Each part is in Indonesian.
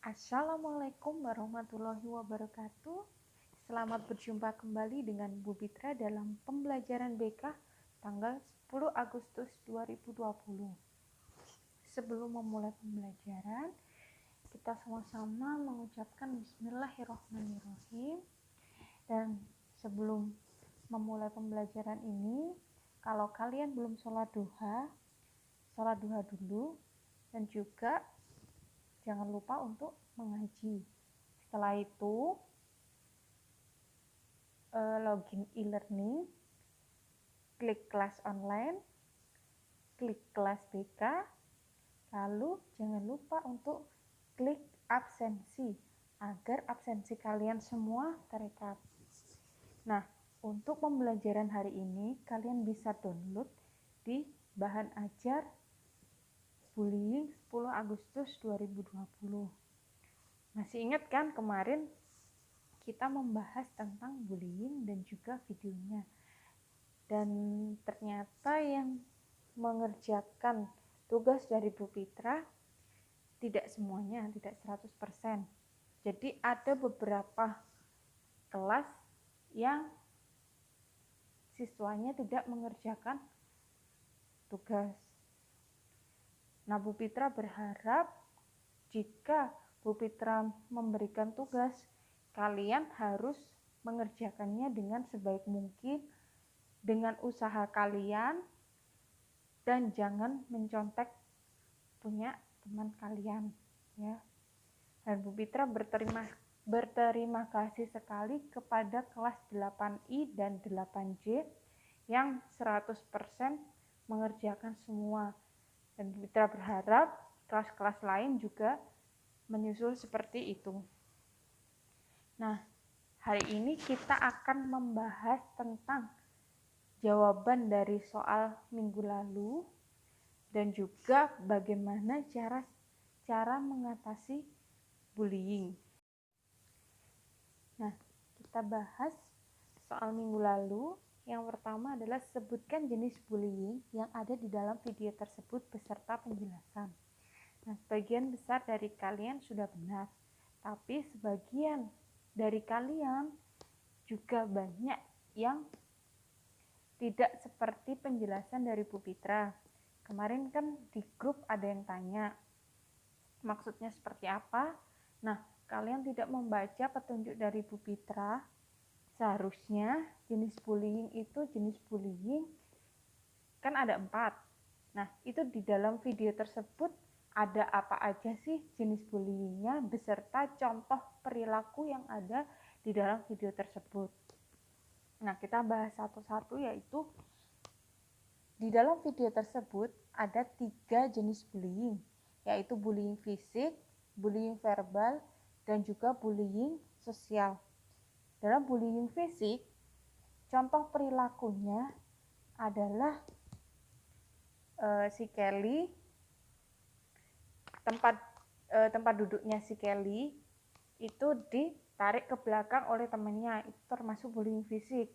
Assalamualaikum warahmatullahi wabarakatuh. Selamat berjumpa kembali dengan Bu Fitra dalam pembelajaran BK tanggal 10 Agustus 2020. Sebelum memulai pembelajaran, kita sama-sama mengucapkan Bismillahirrahmanirrahim. Dan sebelum memulai pembelajaran ini, kalau kalian belum sholat duha dulu, dan juga jangan lupa untuk mengaji. Setelah itu login e-learning, klik kelas online, klik kelas BK, lalu jangan lupa untuk klik absensi agar absensi kalian semua terekam. Nah, untuk pembelajaran hari ini kalian bisa download di bahan ajar bullying 10 Agustus 2020. Masih ingat kan kemarin kita membahas tentang bullying dan juga videonya. Dan ternyata yang mengerjakan tugas dari Bu Fitra tidak semuanya, tidak 100%. Jadi ada beberapa kelas yang siswanya tidak mengerjakan tugas. Nah, Bu Fitra berharap jika Bu Fitra memberikan tugas, kalian harus mengerjakannya dengan sebaik mungkin, dengan usaha kalian, dan jangan mencontek punya teman kalian, ya. Dan Bu Fitra berterima kasih sekali kepada kelas 8I dan 8J yang 100% mengerjakan semua. Dan Bu Fitra berharap kelas-kelas lain juga menyusul seperti itu. Nah, hari ini kita akan membahas tentang jawaban dari soal minggu lalu dan juga bagaimana cara mengatasi bullying. Nah, kita bahas soal minggu lalu. Yang pertama adalah sebutkan jenis bullying yang ada di dalam video tersebut beserta penjelasan. Nah, sebagian besar dari kalian sudah benar, tapi sebagian dari kalian juga banyak yang tidak seperti penjelasan dari Bu Fitra. Kemarin kan di grup ada yang tanya, maksudnya seperti apa? Nah, kalian tidak membaca petunjuk dari Bu Fitra. Seharusnya jenis bullying kan ada 4. Nah, itu di dalam video tersebut ada apa aja sih jenis bullyingnya beserta contoh perilaku yang ada di dalam video tersebut. Nah, kita bahas satu-satu, yaitu di dalam video tersebut ada 3 jenis bullying, yaitu bullying fisik, bullying verbal, dan juga bullying sosial. Dalam bullying fisik, contoh perilakunya adalah si Kelly, tempat duduknya si Kelly itu ditarik ke belakang oleh temannya, itu termasuk bullying fisik.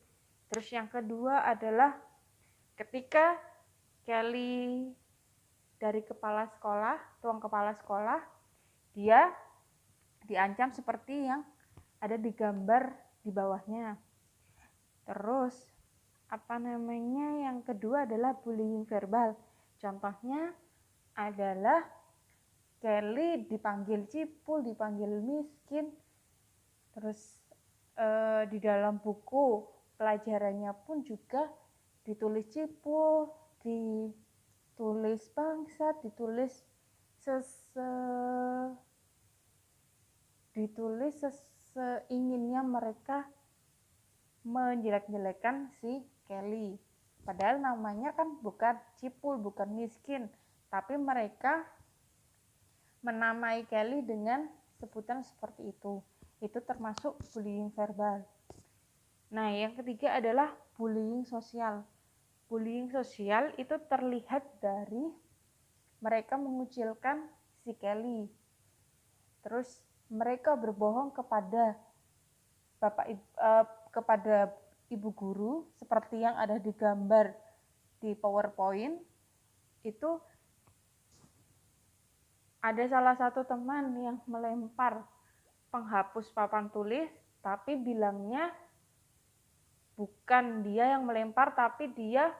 Terus yang kedua adalah ketika Kelly dari ruang kepala sekolah, dia diancam seperti yang ada di gambar di bawahnya. Terus yang kedua adalah bullying verbal. Contohnya adalah Kelly dipanggil cipul, dipanggil miskin. Terus di dalam buku pelajarannya pun juga ditulis cipul, ditulis bangsat, ditulis seinginnya mereka menjelek-jelekan si Kelly. Padahal namanya kan bukan cipul, bukan miskin, tapi mereka menamai Kelly dengan sebutan seperti itu. Itu termasuk bullying verbal. Nah, yang ketiga adalah bullying sosial. Bullying sosial itu terlihat dari mereka mengucilkan si Kelly. Terus mereka berbohong kepada kepada ibu guru seperti yang ada di gambar di PowerPoint. Itu ada salah satu teman yang melempar penghapus papan tulis, tapi bilangnya bukan dia yang melempar, tapi dia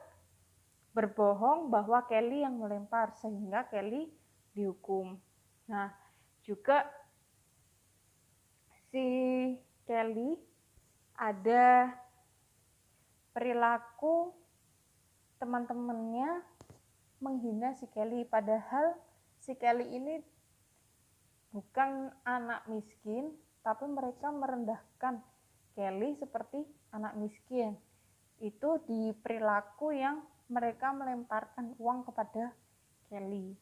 berbohong bahwa Kelly yang melempar, sehingga Kelly dihukum. Nah, juga si Kelly ada perilaku teman-temannya menghina si Kelly, padahal si Kelly ini bukan anak miskin, tapi mereka merendahkan Kelly seperti anak miskin. Itu di perilaku yang mereka melemparkan uang kepada Kelly.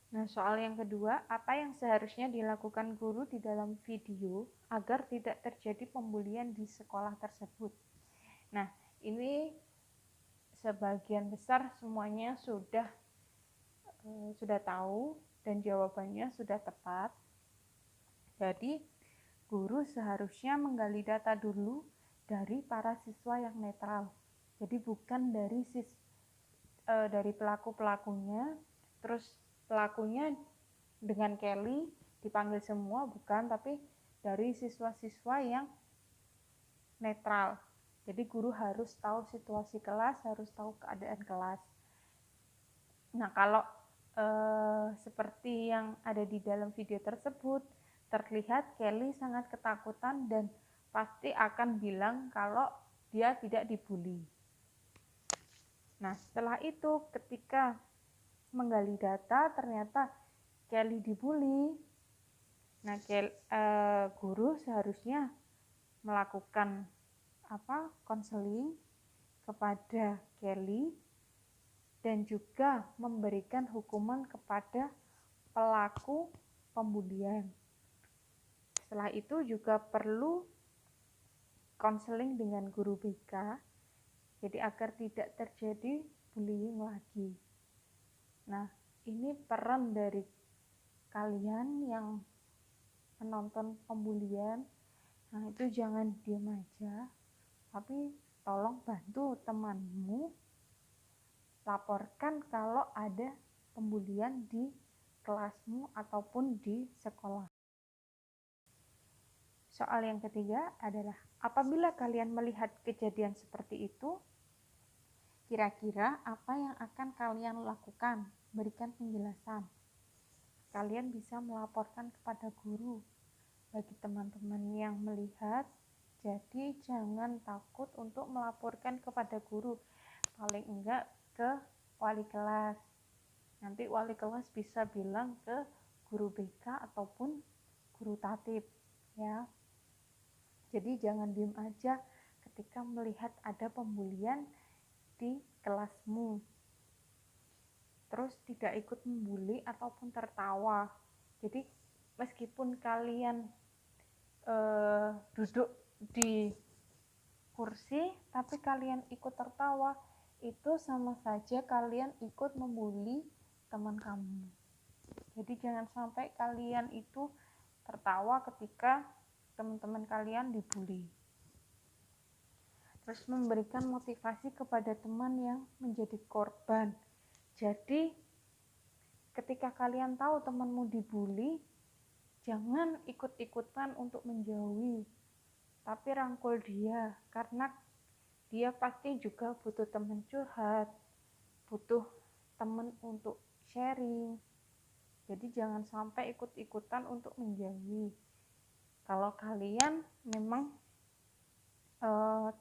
Nah, soal yang kedua, apa yang seharusnya dilakukan guru di dalam video agar tidak terjadi pembulian di sekolah tersebut? Nah, ini sebagian besar semuanya sudah tahu dan jawabannya sudah tepat. Jadi, guru seharusnya menggali data dulu dari para siswa yang netral. Jadi bukan dari pelaku-pelakunya, terus pelakunya dengan Kelly dipanggil semua, bukan, tapi dari siswa-siswa yang netral. Jadi guru harus tahu situasi kelas, harus tahu keadaan kelas. Nah, kalau seperti yang ada di dalam video tersebut, terlihat Kelly sangat ketakutan dan pasti akan bilang kalau dia tidak dibully. Nah, setelah itu ketika menggali data ternyata Kelly dibully. Nah, guru seharusnya melakukan konseling kepada Kelly dan juga memberikan hukuman kepada pelaku pembulian. Setelah itu juga perlu konseling dengan guru BK, jadi agar tidak terjadi bullying lagi. Nah, ini peran dari kalian yang menonton pembulian. Nah, itu jangan diam aja, tapi tolong bantu temanmu, laporkan kalau ada pembulian di kelasmu ataupun di sekolah. Soal yang ketiga adalah, apabila kalian melihat kejadian seperti itu, kira-kira apa yang akan kalian lakukan? Berikan penjelasan. Kalian bisa melaporkan kepada guru. Bagi teman-teman yang melihat, jadi jangan takut untuk melaporkan kepada guru. Paling enggak ke wali kelas. Nanti wali kelas bisa bilang ke guru BK ataupun guru tatib, ya. Jadi jangan diem aja ketika melihat ada pembulian di kelasmu. Terus tidak ikut membuli ataupun tertawa. Jadi meskipun kalian duduk di kursi tapi kalian ikut tertawa, itu sama saja kalian ikut membuli teman kamu. Jadi jangan sampai kalian itu tertawa ketika teman-teman kalian dibully. Terus memberikan motivasi kepada teman yang menjadi korban. Jadi ketika kalian tahu temanmu dibully, jangan ikut-ikutan untuk menjauhi, tapi rangkul dia, karena dia pasti juga butuh teman curhat, butuh teman untuk sharing. Jadi jangan sampai ikut-ikutan untuk menjauhi. Kalau kalian memang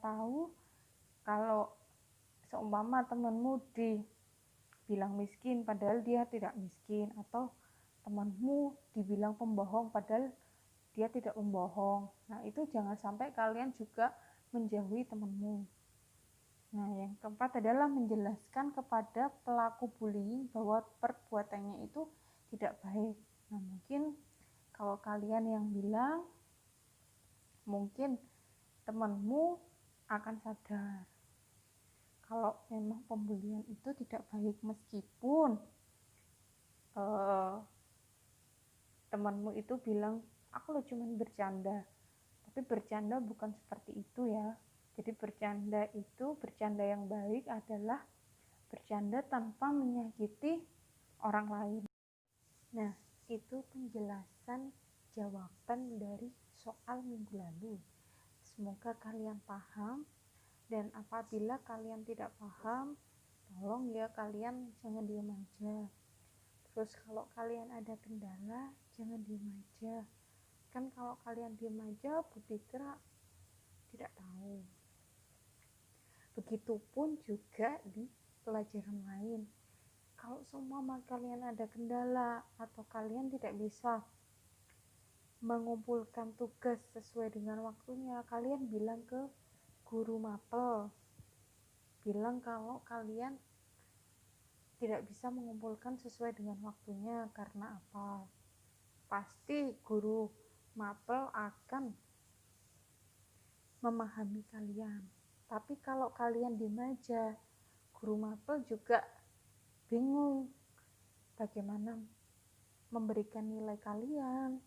tahu kalau seumpama temanmu dibilang miskin padahal dia tidak miskin, atau temanmu dibilang pembohong padahal dia tidak membohong, nah itu jangan sampai kalian juga menjauhi temanmu. Nah, yang keempat adalah menjelaskan kepada pelaku bullying bahwa perbuatannya itu tidak baik. Nah, mungkin kalau kalian yang bilang, mungkin temanmu akan sadar kalau memang pembulian itu tidak baik, meskipun temanmu itu bilang, aku lo cuma bercanda, tapi bercanda bukan seperti itu ya. Jadi bercanda yang baik adalah bercanda tanpa menyakiti orang lain. Nah, itu penjelasan jawaban dari soal minggu lalu. Semoga kalian paham, dan apabila kalian tidak paham, tolong ya kalian jangan diam aja. Terus kalau kalian ada kendala, jangan diam aja. Kan kalau kalian diam aja, Bu Fitra tidak tahu. Begitupun juga di pelajaran lain. Kalau seumpama kalian ada kendala atau kalian tidak bisa mengumpulkan tugas sesuai dengan waktunya, kalian bilang ke guru mapel. Bilang kalau kalian tidak bisa mengumpulkan sesuai dengan waktunya karena apa? Pasti guru mapel akan memahami kalian. Tapi kalau kalian diem aja, guru mapel juga bingung bagaimana memberikan nilai kalian.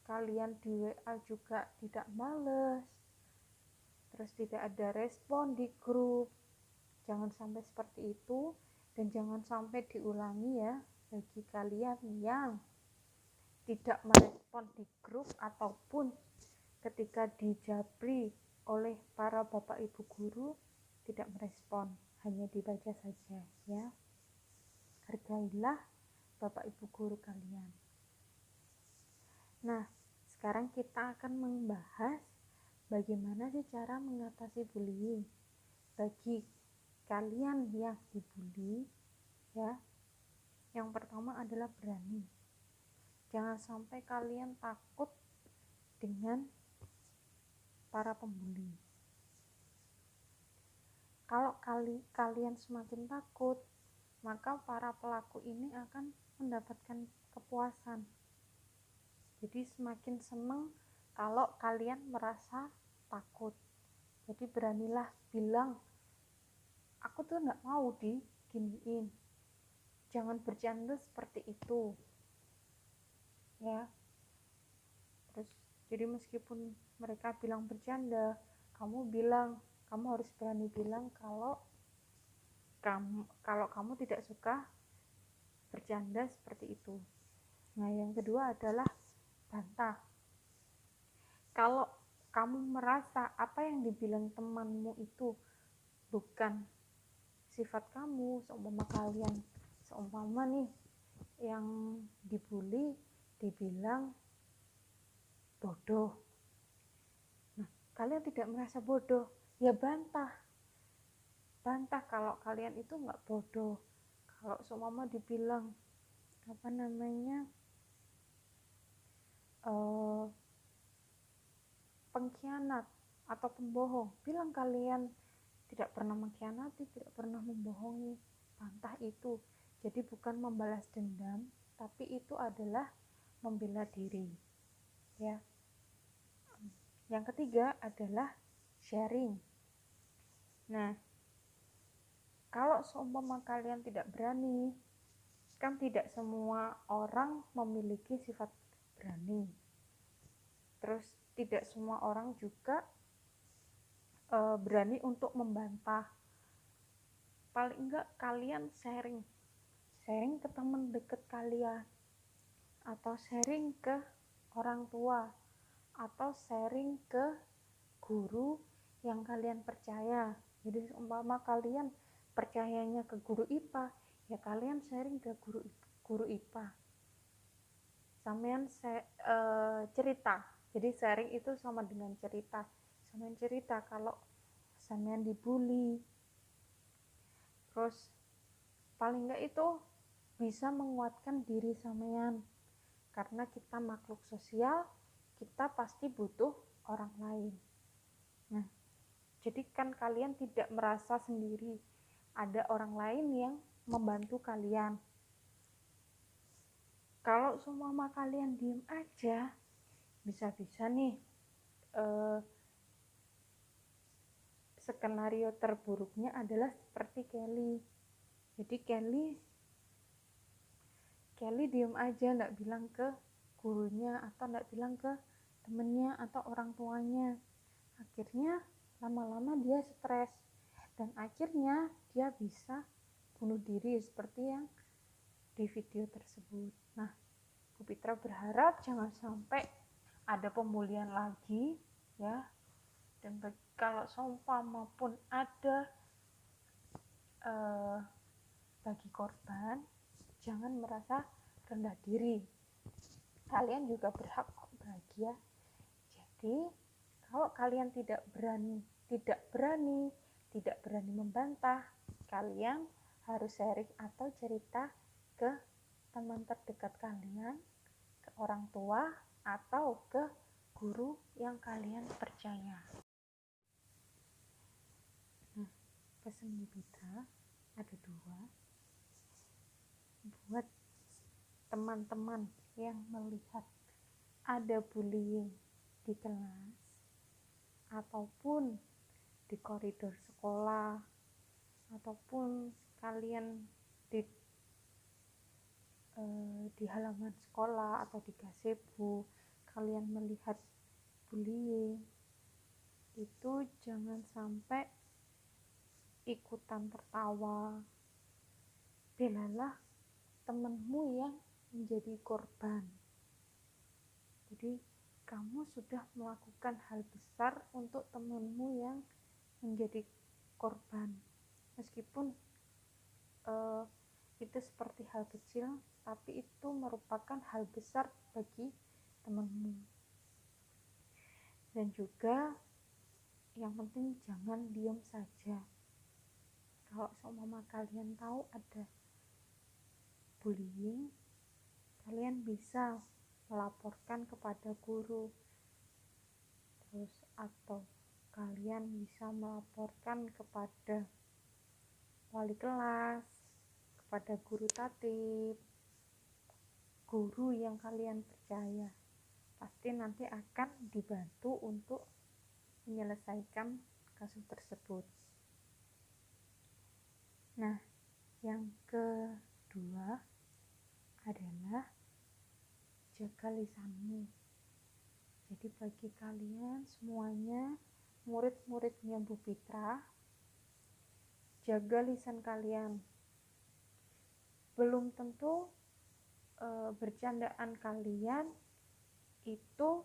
Kalian di WA juga tidak bales, terus tidak ada respon di grup. Jangan sampai seperti itu, dan jangan sampai diulangi ya bagi kalian yang tidak merespon di grup ataupun ketika dijabri oleh para bapak ibu guru tidak merespon, hanya dibaca saja ya. Hargailah bapak ibu guru kalian. Nah, sekarang kita akan membahas bagaimana sih cara mengatasi bullying. Bagi kalian yang dibully ya, yang pertama adalah berani. Jangan sampai kalian takut dengan para pembuli. Kalau kalian semakin takut, maka para pelaku ini akan mendapatkan kepuasan. Jadi semakin senang kalau kalian merasa takut. Jadi beranilah bilang, aku tuh nggak mau diginiin. Jangan bercanda seperti itu. Ya. Terus jadi meskipun mereka bilang bercanda, kamu harus berani bilang kalau kamu tidak suka bercanda seperti itu. Nah, yang kedua adalah bantah. Kalau kamu merasa apa yang dibilang temanmu itu bukan sifat kamu, seumpama nih yang dibully dibilang bodoh. Nah, kalian tidak merasa bodoh, ya bantah kalau kalian itu nggak bodoh. Kalau seumpama dibilang pengkhianat atau pembohong, bilang kalian tidak pernah mengkhianati, tidak pernah membohongi. Bantah itu. Jadi bukan membalas dendam, tapi itu adalah membela diri. Ya. Yang ketiga adalah sharing. Nah, kalau seumpama kalian tidak berani, kan tidak semua orang memiliki sifat berani. Terus tidak semua orang juga berani untuk membantah. Paling enggak kalian sharing ke teman dekat kalian, atau sharing ke orang tua, atau sharing ke guru yang kalian percaya. Jadi umpama kalian percayanya ke guru IPA, ya kalian sharing ke guru IPA. Sampean cerita. Jadi sharing itu sama dengan cerita. Sampean cerita kalau sampean dibully. Terus paling enggak itu bisa menguatkan diri sampean. Karena kita makhluk sosial, kita pasti butuh orang lain. Nah, jadi kan kalian tidak merasa sendiri, ada orang lain yang membantu kalian. Kalau semua kalian diem aja, bisa-bisa nih skenario terburuknya adalah seperti Kelly. Jadi Kelly diem aja, nggak bilang ke gurunya atau nggak bilang ke temennya atau orang tuanya. Akhirnya lama-lama dia stres, dan akhirnya dia bisa bunuh diri seperti yang di video tersebut. Nah, Bu Fitra berharap jangan sampai ada pembulian lagi ya. Dan kalau seumpama pun ada bagi korban, jangan merasa rendah diri. Kalian juga berhak kok bahagia. Jadi, kalau kalian tidak berani membantah, kalian harus sharing atau cerita ke teman terdekat kalian, ke orang tua, atau ke guru yang kalian percaya. Nah, pesan Bu Fitra ada 2. Buat teman-teman yang melihat ada bullying di kelas ataupun di koridor sekolah ataupun kalian di halaman sekolah atau di gazebo kalian melihat bullying, itu jangan sampai ikutan tertawa. Belalah temanmu yang menjadi korban. Jadi kamu sudah melakukan hal besar untuk temanmu yang menjadi korban. Meskipun itu seperti hal kecil, tapi itu merupakan hal besar bagi temanmu. Dan juga yang penting jangan diam saja. Kalau seumpama kalian tahu ada bullying, kalian bisa melaporkan kepada guru, terus atau kalian bisa melaporkan kepada wali kelas, kepada guru tatib, guru yang kalian percaya. Pasti nanti akan dibantu untuk menyelesaikan kasus tersebut. Nah, yang kedua adalah jaga lisanmu. Jadi bagi kalian semuanya, murid-muridnya Bu Fitra, jaga lisan kalian. Belum tentu bercandaan kalian itu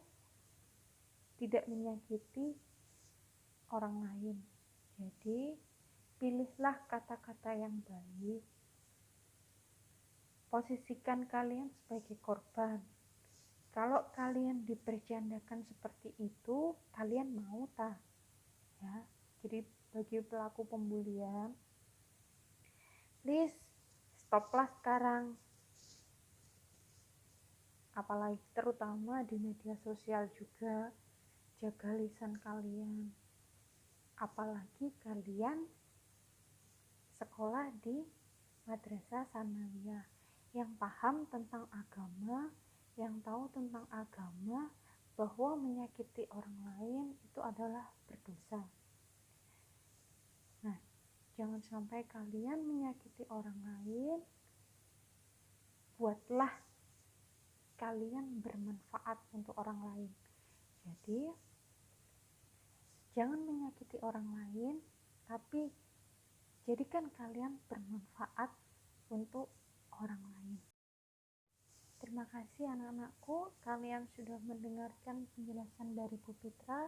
tidak menyakiti orang lain. Jadi pilihlah kata-kata yang baik. Posisikan kalian sebagai korban. Kalau kalian dipercandakan seperti itu, kalian mau tak? Ya, jadi bagi pelaku pembulian, please stoplah sekarang. Apalagi terutama di media sosial juga, jaga lisan kalian. Apalagi kalian sekolah di madrasah sanawiyah yang paham tentang agama, yang tahu tentang agama bahwa menyakiti orang lain itu adalah berdosa. Nah, jangan sampai kalian menyakiti orang lain. Buatlah kalian bermanfaat untuk orang lain. Jadi, jangan menyakiti orang lain, tapi jadikan kalian bermanfaat untuk orang lain. Terima kasih anak-anakku, kalian sudah mendengarkan penjelasan dari Bu Fitra,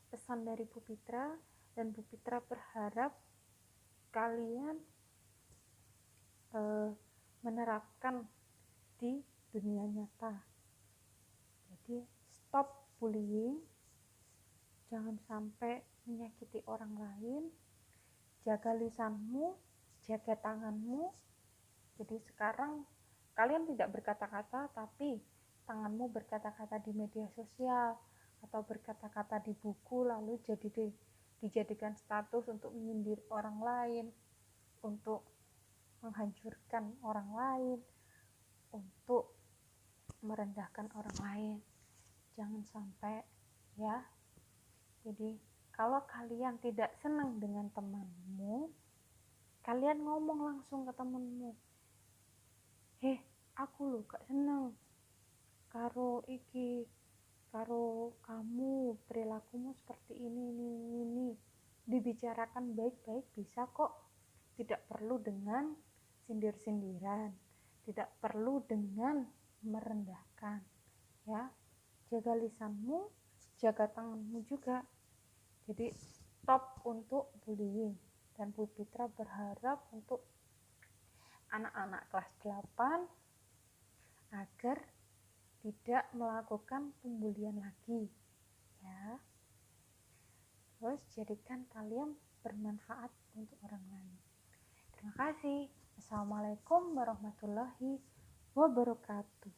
pesan dari Bu Fitra, dan Bu Fitra berharap kalian menerapkan di dunia nyata. Jadi stop bullying, jangan sampai menyakiti orang lain, jaga lisanmu, jaga tanganmu. Jadi sekarang kalian tidak berkata-kata, tapi tanganmu berkata-kata di media sosial atau berkata-kata di buku, lalu dijadikan status untuk menyindir orang lain, untuk menghancurkan orang lain, untuk merendahkan orang lain. Jangan sampai ya. Jadi kalau kalian tidak senang dengan temanmu, kalian ngomong langsung ke temanmu, aku lho gak seneng karo kamu, perilakumu seperti ini. Dibicarakan baik-baik bisa kok, tidak perlu dengan sindir-sindiran. tidak perlu dengan merendahkan, ya. Jaga lisanmu, jaga tanganmu juga. Jadi stop untuk bullying. Dan Bu Fitra berharap untuk anak-anak kelas 8 agar tidak melakukan pembulian lagi, ya. Terus jadikan kalian bermanfaat untuk orang lain. Terima kasih. Assalamualaikum warahmatullahi wabarakatuh.